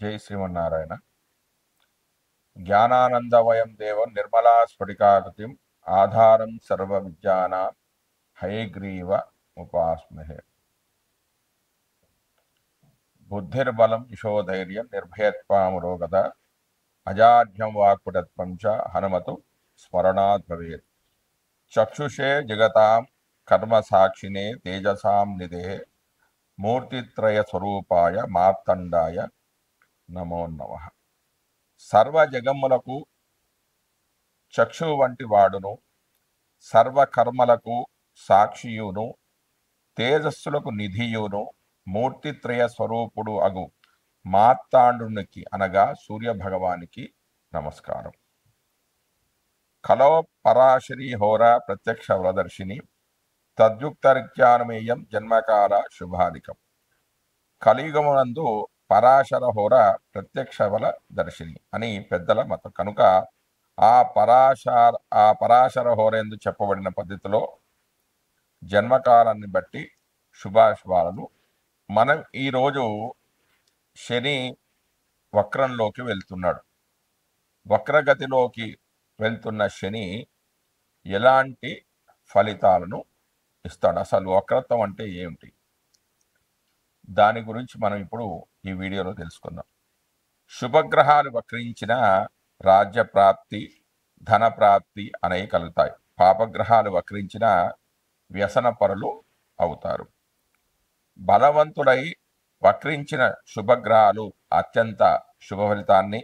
జై శ్రీమన్నారాయణ. జ్ఞానానందవయం దేవం నిర్మలా స్ఫటికాకృతిం ఆధారం సర్వ విద్యానాం హయగ్రీవ ఉపాస్మహే. బుద్ధిర్బలం యశోధైర్యం నిర్భయత్వామురోగత అజాఢ్యం వాక్పుటత్వం చ హనుమతు స్మరణాత్ భవేత్. చక్షుషే జగతాం కర్మ సాక్షినే తేజసాం నిదే మూర్తిత్రయ స్వరూపాయ మార్తండాయ నమో నమః. సర్వ జగమ్ములకు చక్షు వంటి వాడును, సర్వకర్మలకు సాక్షియును, తేజస్సులకు నిధియును, మూర్తిత్రయ స్వరూపుడు అగు మార్తాండునికి అనగా సూర్య భగవానికి నమస్కారం. కలో పరాశరి హోర ప్రత్యక్ష వరదర్శిని తద్యుక్తరిత్యానుమేయం జన్మకాల శుభాధికం. కలియుగమునందు పరాశర హోర ప్రత్యక్ష వల దర్శిని అని పెద్దల మతం కనుక ఆ పరాశర హోరేందు చెప్పబడిన పద్ధతిలో జన్మకాలాన్ని బట్టి శుభాశుభాలను మనం ఈరోజు శని వక్రంలోకి వెళ్తున్నాడు. వక్రగతిలోకి వెళ్తున్న శని ఎలాంటి ఫలితాలను ఇస్తాడు, అసలు వక్రత్వం అంటే ఏమిటి, దాని గురించి మనం ఇప్పుడు ఈ వీడియోలో తెలుసుకుందాం. శుభగ్రహాలు వక్రించిన రాజ్య ప్రాప్తి, ధన ప్రాప్తి అనేవి కలుగుతాయి. పాపగ్రహాలు వక్రించిన వ్యసన పరులు అవుతారు. బలవంతుడై వక్రించిన శుభగ్రహాలు అత్యంత శుభ ఫలితాన్ని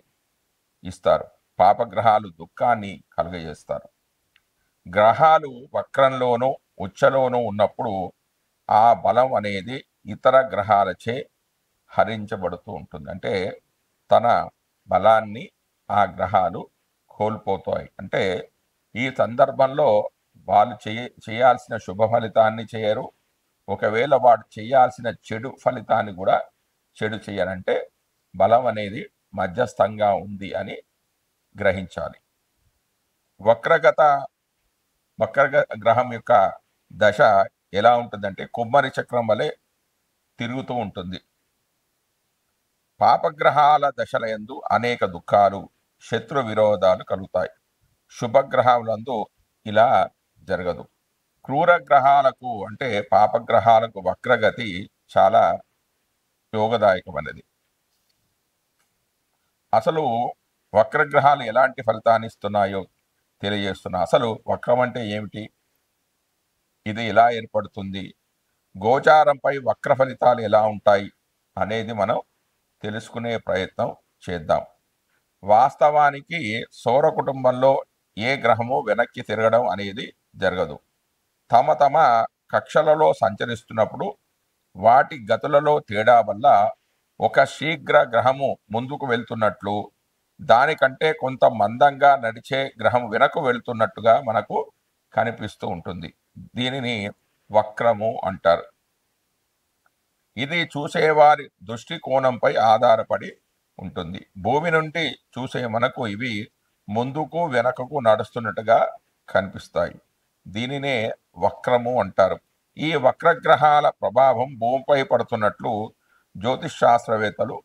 ఇస్తారు. పాపగ్రహాలు దుఃఖాన్ని కలుగజేస్తారు. గ్రహాలు వక్రంలోనూ ఉచ్చలోనూ ఉన్నప్పుడు ఆ బలం అనేది ఇతర గ్రహాలచే హరించబడుతూ ఉంటుంది. అంటే తన బలాన్ని ఆ గ్రహాలు కోల్పోతాయి. అంటే ఈ సందర్భంలో వాళ్ళు చేయాల్సిన శుభ ఫలితాన్ని చేయరు. ఒకవేళ వాడు చేయాల్సిన చెడు ఫలితాన్ని కూడా చెడు చేయరంటే బలం అనేది మధ్యస్థంగా ఉంది అని గ్రహించాలి. వక్ర గ్రహం యొక్క దశ ఎలా ఉంటుందంటే కుమ్మరి చక్రం వలె తిరుగుతూ ఉంటుంది. పాపగ్రహాల దశలయందు అనేక దుఃఖాలు, శత్రు విరోధాలు కలుగుతాయి. శుభగ్రహాలందు ఇలా జరగదు. క్రూర గ్రహాలకు అంటే పాపగ్రహాలకు వక్రగతి చాలా యోగదాయకమైనది. అసలు వక్రగ్రహాలు ఎలాంటి ఫలితాన్ని ఇస్తున్నాయో తెలియజేస్తున్నా. అసలు వక్రం అంటే ఏమిటి, ఇది ఎలా ఏర్పడుతుంది, గోచారంపై వక్ర ఫలితాలు ఎలా ఉంటాయి అనేది మనం తెలుసుకునే ప్రయత్నం చేద్దాం. వాస్తవానికి సౌర కుటుంబంలో ఏ గ్రహము వెనక్కి తిరగడం అనేది జరగదు. తమ కక్షలలో సంచరిస్తున్నప్పుడు వాటి గతులలో తేడా వల్ల ఒక శీఘ్ర గ్రహము ముందుకు వెళ్తున్నట్లు, దానికంటే కొంత మందంగా నడిచే గ్రహం వెనక్కు వెళ్తున్నట్టుగా మనకు కనిపిస్తూ ఉంటుంది. దీనిని వక్రము అంటారు. ఇది చూసేవారి దృష్టికోణంపై ఆధారపడి ఉంటుంది. భూమి నుండి చూసే మనకు ఇవి ముందుకు వెనకకు నడుస్తున్నట్టుగా కనిపిస్తాయి. దీనినే వక్రము అంటారు. ఈ వక్రగ్రహాల ప్రభావం భూమిపై పడుతున్నట్లు జ్యోతిష్ శాస్త్రవేత్తలు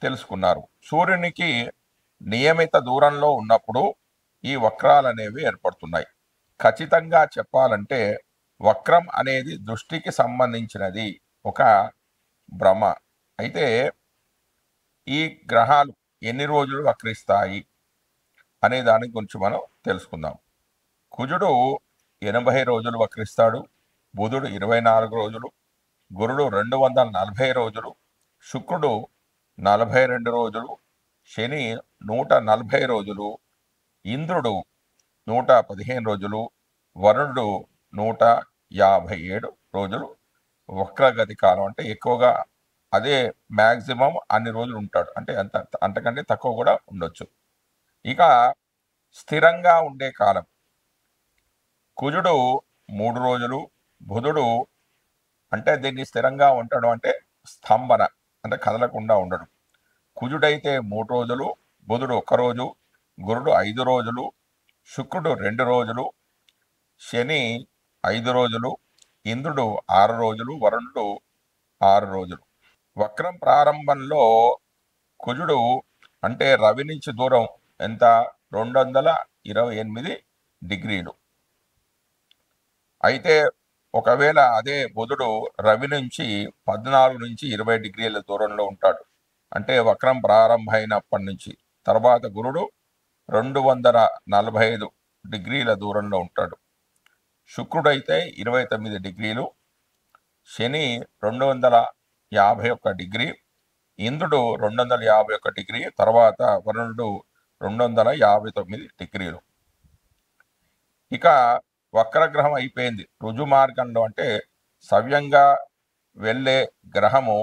తెలుసుకున్నారు. సూర్యునికి నియమిత దూరంలో ఉన్నప్పుడు ఈ వక్రాలు అనేవి ఏర్పడుతున్నాయి. ఖచ్చితంగా చెప్పాలంటే వక్రం అనేది దృష్టికి సంబంధించినది, ఒక భ్రమ. అయితే ఈ గ్రహాలు ఎన్ని రోజులు వక్రిస్తాయి అనే దాని గురించి మనం తెలుసుకుందాం. కుజుడు 80 రోజులు వక్రిస్తాడు, బుధుడు 24 రోజులు, గురుడు 240 రోజులు, శుక్రుడు 42 రోజులు, శని 140 రోజులు, ఇంద్రుడు 115 రోజులు, వరుణుడు 157 రోజులు వక్రగతి కాలం. అంటే ఎక్కువగా అదే మ్యాక్సిమం అన్ని రోజులు ఉంటాడు, అంటే అంతకంటే తక్కువ కూడా ఉండొచ్చు. ఇక స్థిరంగా ఉండే కాలం కుజుడు 3 రోజులు, బుధుడు అంటే దీన్ని స్థిరంగా ఉండడం అంటే స్తంభన, అంటే కదలకుండా ఉండడం. కుజుడైతే 3 రోజులు, బుధుడు 1 రోజు, గురుడు 5 రోజులు, శుక్రుడు 2 రోజులు, శని 5 రోజులు, ఇంద్రుడు 6 రోజులు, వరుణుడు 6 రోజులు. వక్రం ప్రారంభంలో కుజుడు అంటే రవి నుంచి దూరం ఎంత 228 డిగ్రీలు. అయితే ఒకవేళ అదే బుధుడు రవి నుంచి 14 నుంచి 20 డిగ్రీల దూరంలో ఉంటాడు, అంటే వక్రం ప్రారంభమైనప్పటి నుంచి. తర్వాత గురుడు 245 డిగ్రీల దూరంలో ఉంటాడు. శుక్రుడైతే 29 డిగ్రీలు, శని 251 డిగ్రీ, ఇంద్రుడు 251 డిగ్రీ, తర్వాత వరుణుడు 259 డిగ్రీలు. ఇక వక్రగ్రహం అయిపోయింది. రుజు మార్గంలో అంటే సవ్యంగా వెళ్ళే గ్రహము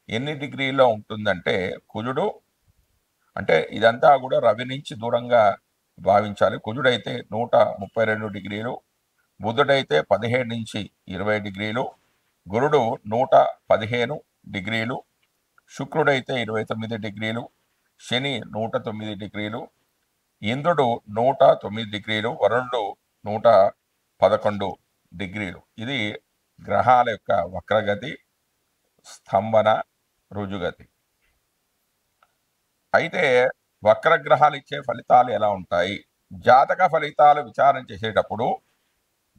ఎన్ని డిగ్రీలో ఉంటుందంటే కుజుడు, అంటే ఇదంతా కూడా రవి నుంచి దూరంగా భావించాలి. కుజుడైతే 132 డిగ్రీలు, బుధుడైతే 17 నుంచి 20 డిగ్రీలు, గురుడు 115 డిగ్రీలు, శుక్రుడైతే 29 డిగ్రీలు, శని 109 డిగ్రీలు, ఇంద్రుడు 109 డిగ్రీలు, వరుణుడు 111 డిగ్రీలు. ఇది గ్రహాల యొక్క వక్రగతి, స్తంభన, రుజుగతి. అయితే వక్రగ్రహాలు ఇచ్చే ఫలితాలు ఎలా ఉంటాయి? జాతక ఫలితాలు విచారణ చేసేటప్పుడు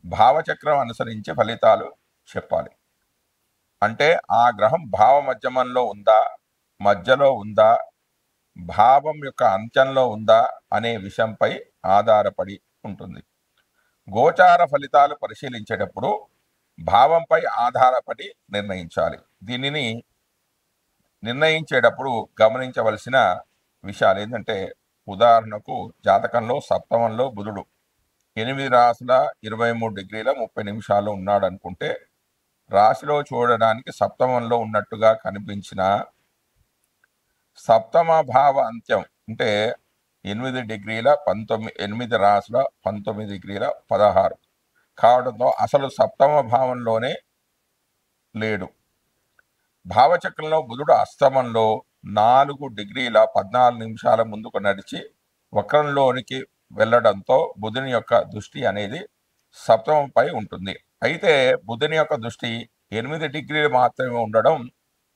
భావచక్రం అనుసరించి ఫలితాలు చెప్పాలి. అంటే ఆ గ్రహం భావ మధ్యమంలో ఉందా, మధ్యలో ఉందా, భావం యొక్క అంత్యంలో ఉందా అనే విషయంపై ఆధారపడి ఉంటుంది. గోచార ఫలితాలు పరిశీలించేటప్పుడు భావంపై ఆధారపడి నిర్ణయించాలి. దీనిని నిర్ణయించేటప్పుడు గమనించవలసిన విషయాలు ఏంటంటే, ఉదాహరణకు జాతకంలో సప్తమంలో బుధుడు 8 రాసుల 23 డిగ్రీల 30 నిమిషాలు ఉన్నాడు అనుకుంటే, రాశిలో చూడడానికి సప్తమంలో ఉన్నట్టుగా కనిపించిన సప్తమ భావ అంత్యం అంటే 8 డిగ్రీల 8 రాసుల 19 డిగ్రీల 16 కావడంతో అసలు సప్తమ భావంలోనే లేడు. భావచక్రంలో బుధుడు అస్తమంలో 4 డిగ్రీల 14 నిమిషాల ముందుకు నడిచి వక్రంలోనికి వెళ్ళడంతో బుధుని యొక్క దృష్టి అనేది సప్తమంపై ఉంటుంది. అయితే బుధుని యొక్క దృష్టి 8 డిగ్రీలు మాత్రమే ఉండడం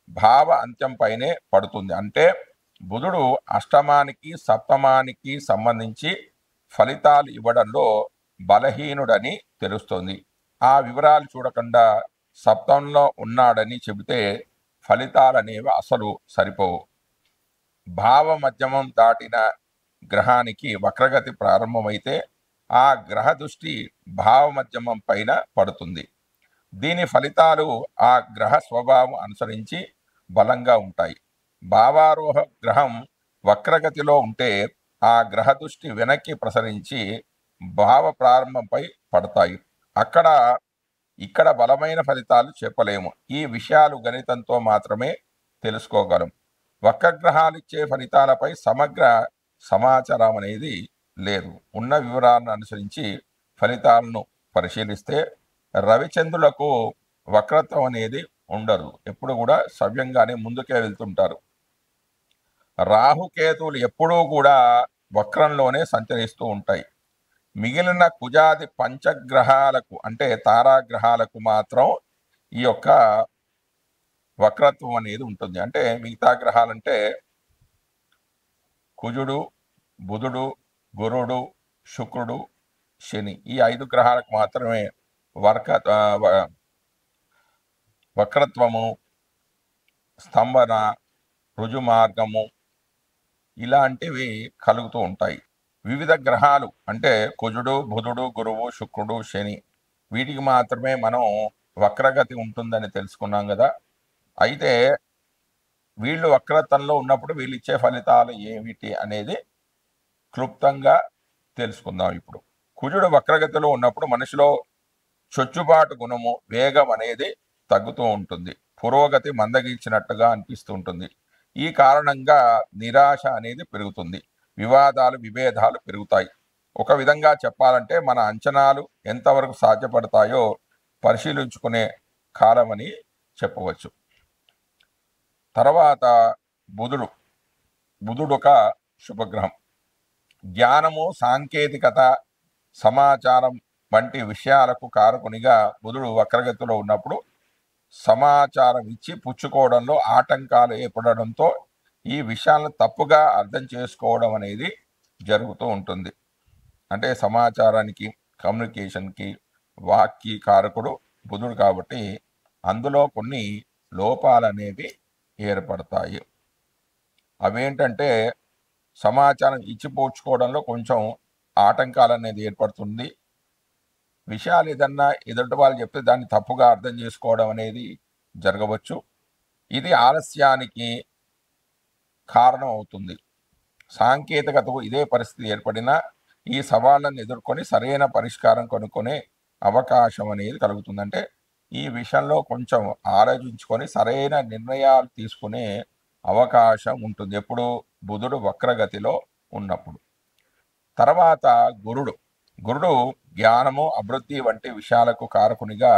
భావ అంత్యంపైనే పడుతుంది. అంటే బుధుడు అష్టమానికి సప్తమానికి సంబంధించి ఫలితాలు ఇవ్వడంలో బలహీనుడని తెలుస్తుంది. ఆ వివరాలు చూడకుండా సప్తంలో ఉన్నాడని చెబితే ఫలితాలు అనేవి అసలు సరిపోవు. భావ మధ్యమం దాటిన గ్రహానికి వక్రగతి ప్రారంభమైతే ఆ గ్రహ దృష్టి భావ మధ్యమం పైన పడుతుంది. దీని ఫలితాలు ఆ గ్రహ స్వభావం అనుసరించి బలంగా ఉంటాయి. భావారోహ గ్రహం వక్రగతిలో ఉంటే ఆ గ్రహ దృష్టి వెనక్కి ప్రసరించి భావ ప్రారంభంపై పడతాయి. ఇక్కడ బలమైన ఫలితాలు చెప్పలేము. ఈ విషయాలు గణితంతో మాత్రమే తెలుసుకోగలం. వక్రగ్రహాలు ఇచ్చే ఫలితాలపై సమగ్ర సమాచారం అనేది లేదు. ఉన్న వివరాలను అనుసరించి ఫలితాలను పరిశీలిస్తే రవిచంద్రులకు వక్రత్వం అనేది ఉండదు. ఎప్పుడు కూడా సవ్యంగానే ముందుకే వెళ్తుంటారు. రాహుకేతువులు ఎప్పుడూ కూడా వక్రంలోనే సంచరిస్తూ ఉంటాయి. మిగిలిన కుజాది పంచగ్రహాలకు అంటే తారాగ్రహాలకు మాత్రం ఈ యొక్క వక్రత్వం అనేది ఉంటుంది. అంటే మిగతా గ్రహాలంటే కుజుడు, బుధుడు, గురుడు, శుక్రుడు, శని, ఈ 5 గ్రహాలకు మాత్రమే వక్రత్వము, స్తంభన, రుజు మార్గము ఇలాంటివి కలుగుతూ ఉంటాయి. వివిధ గ్రహాలు అంటే కుజుడు, బుధుడు, గురువు, శుక్రుడు, శని వీటికి మాత్రమే మనం వక్రగతి ఉంటుందని తెలుసుకున్నాం కదా. అయితే వీళ్ళు వక్రత్వంలో ఉన్నప్పుడు వీళ్ళు ఇచ్చే ఫలితాలు ఏమిటి అనేది క్లుప్తంగా తెలుసుకుందాం ఇప్పుడు. కుజుడు వక్రగతిలో ఉన్నప్పుడు మనిషిలో చొచ్చుబాటు గుణము, వేగం అనేది తగ్గుతూ ఉంటుంది. పురోగతి మందగించినట్టుగా అనిపిస్తూ ఉంటుంది. ఈ కారణంగా నిరాశ అనేది పెరుగుతుంది. వివాదాలు, విభేదాలు పెరుగుతాయి. ఒక విధంగా చెప్పాలంటే మన అంచనాలు ఎంతవరకు సాధ్యపడతాయో పరిశీలించుకునే కాలం అని చెప్పవచ్చు. తర్వాత బుధుడు ఒక శుభగ్రహం. జ్ఞానము, సాంకేతికత, సమాచారం వంటి విషయాలకు కారకునిగా బుధుడు వక్రగతిలో ఉన్నప్పుడు సమాచారం ఇచ్చి పుచ్చుకోవడంలో ఆటంకాలు ఏర్పడడంతో ఈ విషయాలను తప్పుగా అర్థం చేసుకోవడం అనేది జరుగుతూ ఉంటుంది. అంటే సమాచారానికి, కమ్యూనికేషన్కి వాక్కి కారకుడు బుధుడు కాబట్టి అందులో కొన్ని లోపాలు అనేవి ఏర్పడతాయి. అవేంటంటే సమాచారం ఇచ్చిపుచ్చుకోవడంలో కొంచెం ఆటంకాలు అనేది ఏర్పడుతుంది. విషయాలు ఏదన్నా ఎదుటి వాళ్ళు చెప్తే దాన్ని తప్పుగా అర్థం చేసుకోవడం అనేది జరగవచ్చు. ఇది ఆలస్యానికి కారణం అవుతుంది. సాంకేతికతకు ఇదే పరిస్థితి ఏర్పడినా ఈ సవాళ్ళను ఎదుర్కొని సరైన పరిష్కారం కనుక్కునే అవకాశం అనేది కలుగుతుంది. అంటే ఈ విషయంలో కొంచెం ఆలోచించుకొని సరైన నిర్ణయాలు తీసుకునే అవకాశం ఉంటుంది ఎప్పుడు బుధుడు వక్రగతిలో ఉన్నప్పుడు. తర్వాత గురుడు జ్ఞానము, అభివృద్ధి వంటి విషయాలకు కారకునిగా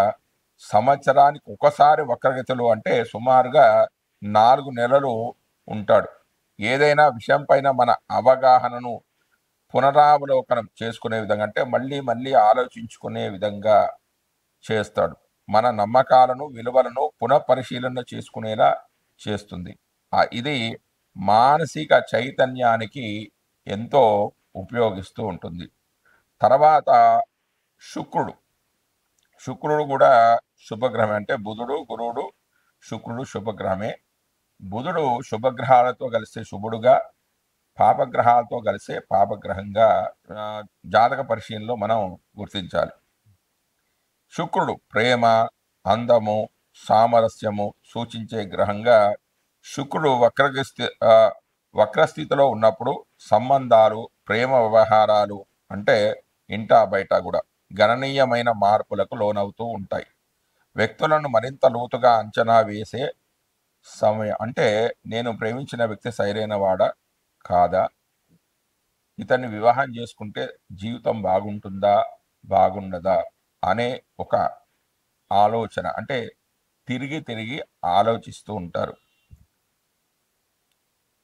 సంవత్సరానికి ఒకసారి వక్రగతిలో అంటే సుమారుగా 4 నెలలు ఉంటాడు. ఏదైనా విషయం పైన మన అవగాహనను పునరావలోకనం చేసుకునే విధంగా అంటే మళ్ళీ మళ్ళీ ఆలోచించుకునే విధంగా చేస్తాడు. మన నమ్మకాలను, విలువలను పునఃపరిశీలన చేసుకునేలా చేస్తుంది. ఇది మానసిక చైతన్యానికి ఎంతో ఉపయోగిస్తూ ఉంటుంది. తర్వాత శుక్రుడు కూడా శుభగ్రహమే. అంటే బుధుడు, గురువుడు, శుక్రుడు శుభగ్రహమే. బుధుడు శుభగ్రహాలతో కలిస్తే శుభుడుగా, పాపగ్రహాలతో కలిసే పాపగ్రహంగా జాతక పరిశీలనలో మనం గుర్తించాలి. శుక్రుడు ప్రేమ, అందము, సామరస్యము సూచించే గ్రహంగా శుక్రుడు వక్రస్థితిలో ఉన్నప్పుడు సంబంధాలు, ప్రేమ వ్యవహారాలు అంటే ఇంటా బయట కూడా గణనీయమైన మార్పులకు లోనవుతూ ఉంటాయి. వ్యక్తులను మరింత లోతుగా అంచనా వేసే సమయం. అంటే నేను ప్రేమించిన వ్యక్తి సరైన వాడా కాదా, ఇతన్ని వివాహం చేసుకుంటే జీవితం బాగుంటుందా బాగుండదా అనే ఒక ఆలోచన. అంటే తిరిగి తిరిగి ఆలోచిస్తూ ఉంటారు.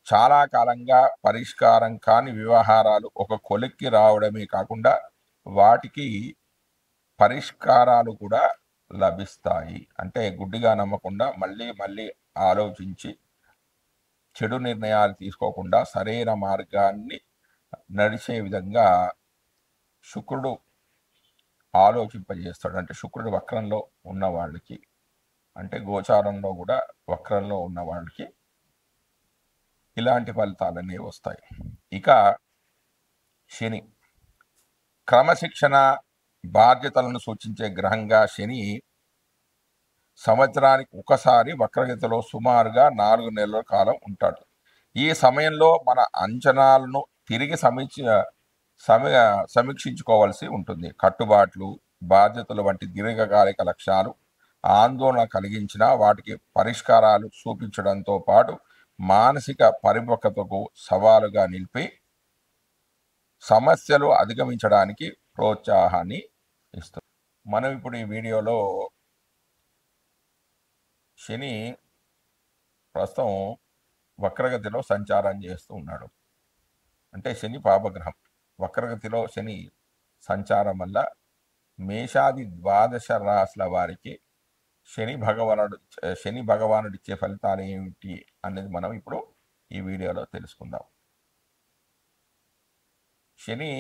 చాలా కాలంగా పరిష్కారం కాని వ్యవహారాలు ఒక కొలిక్కి రావడమే కాకుండా వాటికి పరిష్కారాలు కూడా లభిస్తాయి. అంటే గుడ్డిగా నమ్మకుండా మళ్ళీ మళ్ళీ ఆలోచించి చెడు నిర్ణయాలు తీసుకోకుండా సరైన మార్గాన్ని నడిచే విధంగా శుక్రుడు ఆలోచింపజేస్తాడు. అంటే శుక్రుడు వక్రంలో ఉన్న వాళ్ళకి, అంటే గోచారంలో కూడా వక్రంలో ఉన్న వాళ్ళకి ఇలాంటి ఫలితాలన్నీ వస్తాయి. ఇక శని క్రమశిక్షణ, బాధ్యతలను సూచించే గ్రహంగా శని సంవత్సరానికి ఒకసారి వక్రగతిలో సుమారుగా 4 నెలల కాలం ఉంటాడు. ఈ సమయంలో మన అంచనాలను తిరిగి సమీక్షించుకోవాల్సి ఉంటుంది. కట్టుబాట్లు, బాధ్యతలు వంటి దీర్ఘకాలిక లక్ష్యాలు ఆందోళన కలిగించిన వాటికి పరిష్కారాలు చూపించడంతో పాటు మానసిక పరిపక్వతకు సవాలుగా నిలిపి సమస్యలు అధిగమించడానికి ప్రోత్సాహాన్ని ఇస్తుంది. మనం ఇప్పుడు ఈ వీడియోలో శని ప్రస్తుతం వక్రగతిలో సంచారం చేస్తూ ఉన్నాడు. అంటే శని పాపగ్రహం. వక్రగతిలో శని సంచారం వల్ల మేషాది 12 రాశుల వారికి శని భగవానుడు ఇచ్చే ఫలితాలు ఏమిటి అనేది మనం ఇప్పుడు ఈ వీడియోలో తెలుసుకుందాం. శని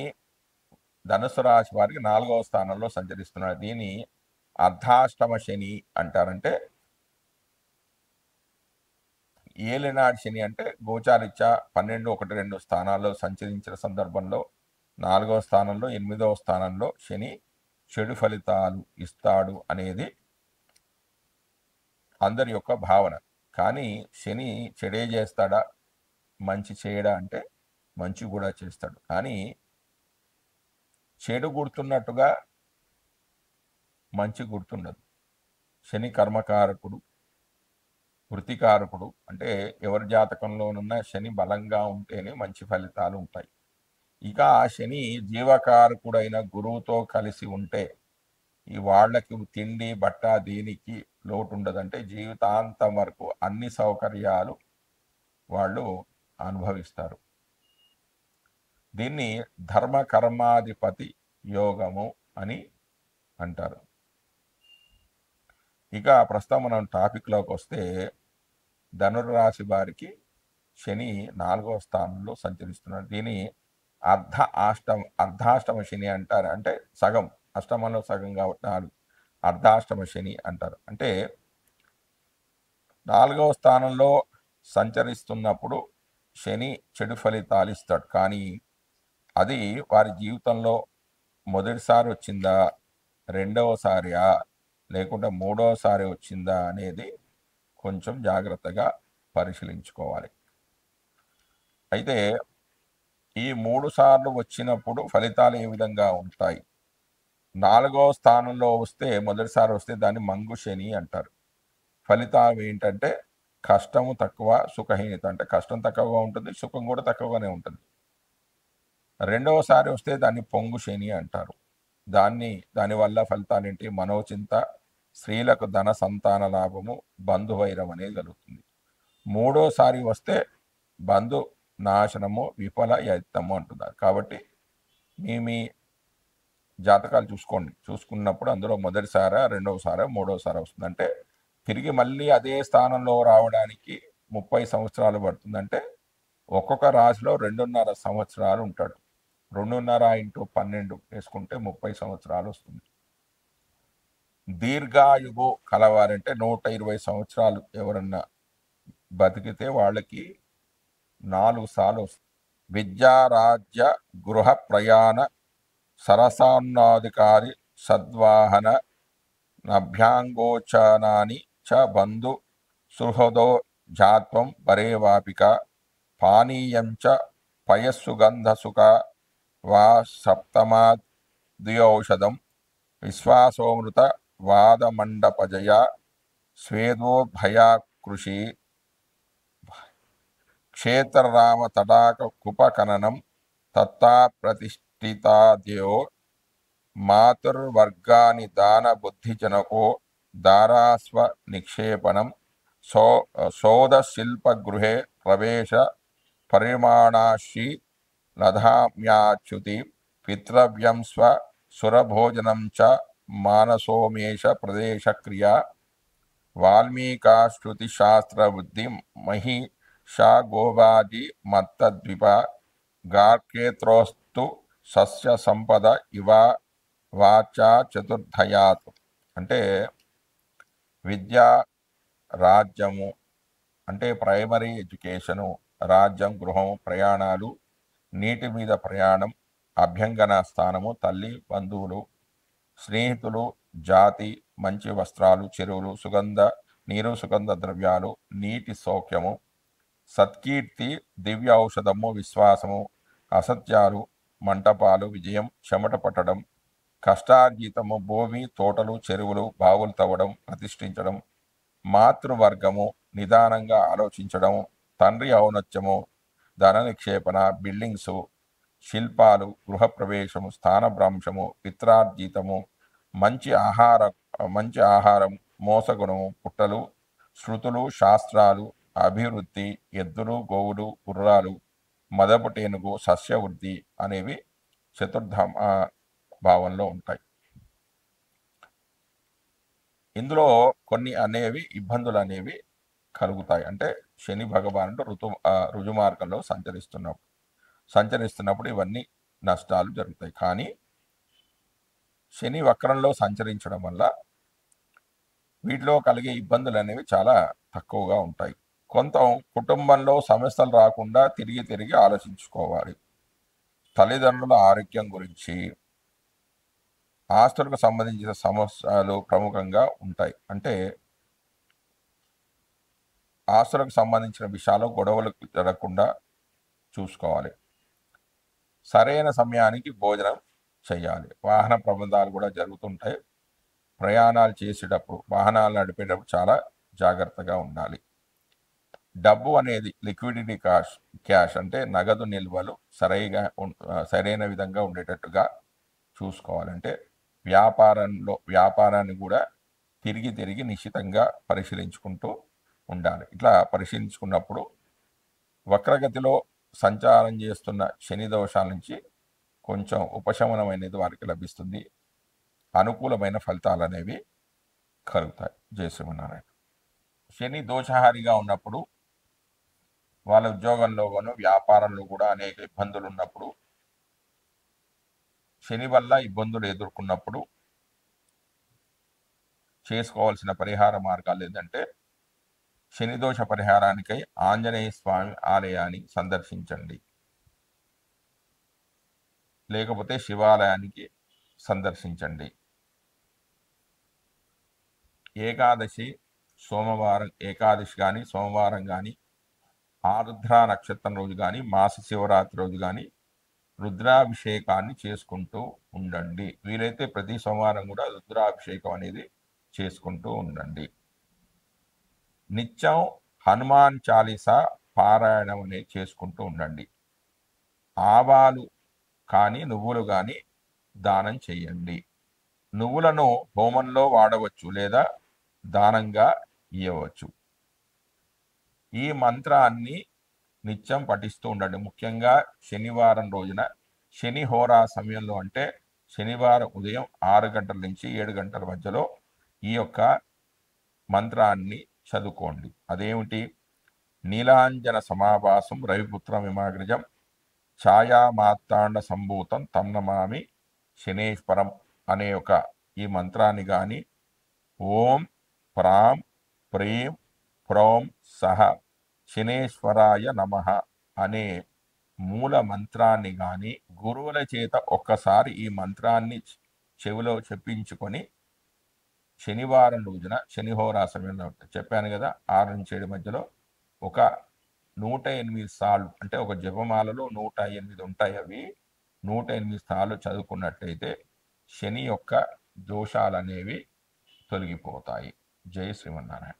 ధనుసు రాశి వారికి 4వ స్థానంలో సంచరిస్తున్నాడు. దీన్ని అర్ధాష్టమ శని అంటారంటే ఏలినాటి శని. అంటే గోచారిత్యా 12, 1, 2 స్థానాల్లో సంచరించిన సందర్భంలో 4వ స్థానంలో, 8వ స్థానంలో శని చెడు ఫలితాలు ఇస్తాడు అనేది అందరి యొక్క భావన. కానీ శని చెడే చేస్తాడా, మంచి చేయడా అంటే మంచి కూడా చేస్తాడు. కానీ చెడు గుర్తున్నట్టుగా మంచి గుర్తుండదు. శని కర్మకారకుడు, వృత్తికారకుడు. అంటే ఎవరి జాతకంలోనున్న శని బలంగా ఉంటేనే మంచి ఫలితాలు ఉంటాయి. ఇక ఆ శని జీవకారకుడైన గురువుతో కలిసి ఉంటే ఈ వాళ్ళకి తిండి, బట్ట దీనికి లోటు ఉండదు. అంటే జీవితాంతం వరకు అన్ని సౌకర్యాలు వాళ్ళు అనుభవిస్తారు. దీన్ని ధర్మ కర్మాధిపతి యోగము అని అంటారు. ఇక ప్రస్తుతం మనం టాపిక్లోకి వస్తే ధనుర్రాశి వారికి శని 4వ స్థానంలో సంచరిస్తున్నాడు. దీని అర్ధాష్టమ శని అంటారు. అంటే సగం, అష్టమంలో సగం కాబట్టి 4 అర్ధాష్టమ శని అంటారు. అంటే 4వ స్థానంలో సంచరిస్తున్నప్పుడు శని చెడు ఫలితాలు ఇస్తాడు. కానీ అది వారి జీవితంలో మొదటిసారి వచ్చిందా, రెండవసారియా, లేకుంటే మూడవసారి వచ్చిందా అనేది కొంచెం జాగ్రత్తగా పరిశీలించుకోవాలి. అయితే ఈ 3 సార్లు వచ్చినప్పుడు ఫలితాలు ఏ విధంగా ఉంటాయి? 4వ స్థానంలో వస్తే, మొదటిసారి వస్తే దాన్ని మంగు శని అంటారు. ఫలితాలు ఏంటంటే కష్టము తక్కువ, సుఖహీనత. అంటే కష్టం తక్కువగా ఉంటుంది, సుఖం కూడా తక్కువగానే ఉంటుంది. రెండవసారి వస్తే దాన్ని పొంగు శని అంటారు. దానివల్ల ఫలితాలు ఏంటి? మనోచింత, స్త్రీలకు ధన సంతాన లాభము, బంధువైరం అనేది కలుగుతుంది. మూడోసారి వస్తే బంధు నాశనము, విఫల యత్నము అంటున్నారు. కాబట్టి మీ జాతకాలు చూసుకున్నప్పుడు అందులో మొదటిసారా, రెండవసారా, మూడోసారి వస్తుందంటే తిరిగి మళ్ళీ అదే స్థానంలో రావడానికి 30 సంవత్సరాలు పడుతుందంటే ఒక్కొక్క రాశిలో 2.5 సంవత్సరాలు ఉంటాడు. 2.5 ఇంటూ 12 వేసుకుంటే 30 సంవత్సరాలు వస్తుంది. దీర్ఘాయువు కలవారంటే 120 సంవత్సరాలు ఎవరన్నా బతికితే వాళ్ళకి 4 సార్లు వస్తుంది. విద్యా, రాజ్య, గృహ ప్రయాణ, సరసాన్నాధికారి, సద్వాహన, నభ్యాంగోచనాని చ బంధు సుహృదో జాత్వం పరేవాపిక, పానీయం చ పయస్సుగంధసుఖ వా సప్తమాద్ ద్విఔషధం, విశ్వాసోమృత వాదమండపజయ, స్వేదోభయాకృషి, క్షేత్రరామ తడాక కుపకననం, తత్తా ప్రతిష్ఠితాద్యో, మాతుర్వర్గాని దాన బుద్ధిజనకో, దారాస్వ నిక్షేపణం, శోధశిల్పగృహే ప్రవేశ పరిమాణాశ్రీ లధామ్యాచ్యుతి, పితృవ్యం స్వ సురభోజనం చ మానసోమేష ప్రదేశక్రియా, వాల్మీకాశ్రుతిశాస్త్రబుద్ధి మహిషా గోవాది మత్తద్విప, గార్కేత్రోస్తు సస్య సంపద ఇవ వాచా చతుర్థయాత్. అంటే విద్య, రాజ్యము అంటే ప్రైమరీ ఎడ్యుకేషను, రాజ్యం, గృహం, ప్రయాణాలు, నీటి మీద ప్రయాణం, అభ్యంగన స్థానము, తల్లి, బంధువులు, స్నేహితులు, జాతి, మంచి వస్త్రాలు, చెరువులు, నీరు, సుగంధ ద్రవ్యాలు, నీటి సౌఖ్యము, సత్కీర్తి, దివ్య ఔషధము, విశ్వాసము, అసత్యాలు, మంటపాలు, విజయం, చెమట పట్టడం, కష్టార్జితము, భూమి, తోటలు, చెరువులు, బావులు తవ్వడం, ప్రతిష్ఠించడం, మాతృవర్గము, నిదానంగా ఆలోచించడం, తండ్రి ఔన్నత్యము, ధన నిక్షేపణ, బిల్డింగ్సు, శిల్పాలు, గృహప్రవేశము, స్థానభ్రంశము, పిత్రార్జితము, మంచి ఆహారం, మోసగుణము, పుట్టలు, శృతులు, శాస్త్రాలు, అభివృద్ధి, ఎద్దులు, గోవులు, గుర్రాలు, మదపుటేనుగు, సస్యవృద్ధి అనేవి చతుర్థ భావంలో ఉంటాయి. ఇందులో కొన్ని అనేవి ఇబ్బందులు అనేవి కలుగుతాయి. అంటే శని భగవానుడు రుజుమార్గంలో సంచరిస్తున్నప్పుడు ఇవన్నీ నష్టాలు జరుగుతాయి. కానీ శని వక్రంలో సంచరించడం వల్ల వీటిలో కలిగే ఇబ్బందులు అనేవి చాలా తక్కువగా ఉంటాయి. కొంత కుటుంబంలో సమస్యలు రాకుండా తిరిగి ఆలోచించుకోవాలి. తల్లిదండ్రుల ఆరోగ్యం గురించి, ఆస్తులకు సంబంధించిన సమస్యలు ప్రముఖంగా ఉంటాయి. అంటే ఆస్తులకు సంబంధించిన విషయాల్లో గొడవలు జరగకుండా చూసుకోవాలి. సరైన సమయానికి భోజనం చేయాలి. వాహన ప్రమాదాలు కూడా జరుగుతుంటాయి. ప్రయాణాలు చేసేటప్పుడు, వాహనాలు నడిపేటప్పుడు చాలా జాగ్రత్తగా ఉండాలి. డబ్బు అనేది లిక్విడిటీ క్యాష్ అంటే నగదు నిల్వలు సరైన విధంగా ఉండేటట్టుగా చూసుకోవాలంటే వ్యాపారాన్ని కూడా తిరిగి నిశ్చితంగా పరిశీలించుకుంటూ ఉండాలి. ఇట్లా పరిశీలించుకున్నప్పుడు వక్రగతిలో సంచారం చేస్తున్న శని దోషాల నుంచి కొంచెం ఉపశమనం అనేది వారికి లభిస్తుంది. అనుకూలమైన ఫలితాలు అనేవి కలుగుతాయి. జయ శ్రీమన్నారాయణ. శని దోషహారిగా ఉన్నప్పుడు వాళ్ళ ఉద్యోగంలో గాను వ్యాపారంలో కూడా అనేక ఇబ్బందులు ఉన్నప్పుడు, శని వల్ల ఇబ్బందులు ఎదుర్కొన్నప్పుడు చేసుకోవాల్సిన పరిహార మార్గాలు ఏంటంటే, శనిదోష పరిహారానికై ఆంజనేయ స్వామి ఆలయాన్ని సందర్శించండి, లేకపోతే శివాలయానికి సందర్శించండి. ఏకాదశి సోమవారం, ఏకాదశి కానీ సోమవారం కానీ, ఆరుద్ర నక్షత్రం రోజు కానీ, మాస శివరాత్రి రోజు కానీ రుద్రాభిషేకాన్ని చేసుకుంటూ ఉండండి. వీలైతే ప్రతి సోమవారం కూడా రుద్రాభిషేకం అనేది చేసుకుంటూ ఉండండి. నిత్యం హనుమాన్ చాలీసా పారాయణం అనేది చేసుకుంటూ ఉండండి. ఆవాలు కానీ నువ్వులు కానీ దానం చేయండి. నువ్వులను హోమంలో వాడవచ్చు లేదా దానంగా ఇవ్వవచ్చు. ఈ మంత్రాన్ని నిత్యం పఠిస్తూ ఉండండి. ముఖ్యంగా శనివారం రోజున, శని హోరా సమయంలో, అంటే శనివారం ఉదయం 6 గంటల నుంచి 7 గంటల మధ్యలో ఈ యొక్క మంత్రాన్ని చదువుకోండి. అదేమిటి? నీలాంజన సమాభాసం రవిపుత్రం విమాగ్రజం ఛాయామాత్తాండ సంభూతం తం నమామి శనేశ్వరం అనే ఒక ఈ మంత్రాన్ని కానీ, ఓం ప్రాం ప్రీం ప్రోం సహ శనేశ్వరాయ నమః అనే మూల మంత్రాన్ని కానీ గురువుల చేత ఒక్కసారి ఈ మంత్రాన్ని చెవిలో చెప్పించుకొని శనివారం రోజున శనిహోరా సమయంలో చెప్పాను కదా 6 నుంచి 7 మధ్యలో ఒక 108 సార్లు, అంటే ఒక జపమాలలో 108 ఉంటాయి, అవి 108 సార్లు చదువుకున్నట్లయితే శని యొక్క దోషాలు అనేవి తొలగిపోతాయి. జై శ్రీమన్నారాయణ.